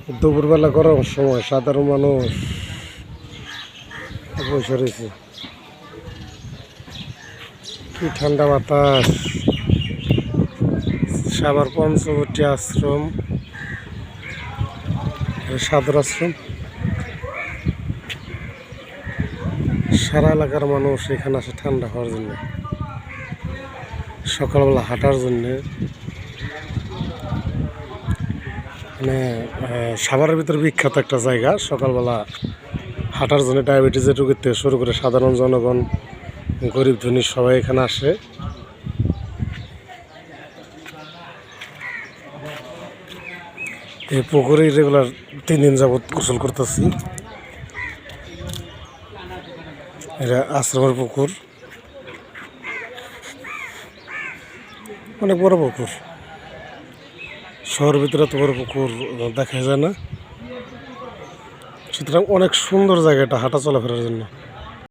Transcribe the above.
দুপুরবেলা গরম সময় সাধারণ মানুষ বসে রয়েছে। কি ঠান্ডা বাতাস। সাভার পঞ্চবটি আশ্রম, সাধুর আশ্রম। সারা এলাকার মানুষ এখানে আসে ঠান্ডা হওয়ার জন্য, সকালবেলা হাঁটার জন্যে। মানে সাভারের ভিতরে বিখ্যাত একটা জায়গা, সকালবেলা হাঁটার জন্য ডায়াবেটিসের রোগীর থেকে শুরু করে সাধারণ জনগণ, গরিব ধনী সবাই এখানে আসে। এই পুকুরে রেগুলার 3 দিন যাবৎ গোসল করতেছি। এটা আশ্রমের পুকুর, অনেক বড় পুকুর। শহরের ভিতরে এত বড় পুকুর দেখা যায় না, সুতরাং অনেক সুন্দর জায়গাটা হাঁটা চলাফেরার জন্য।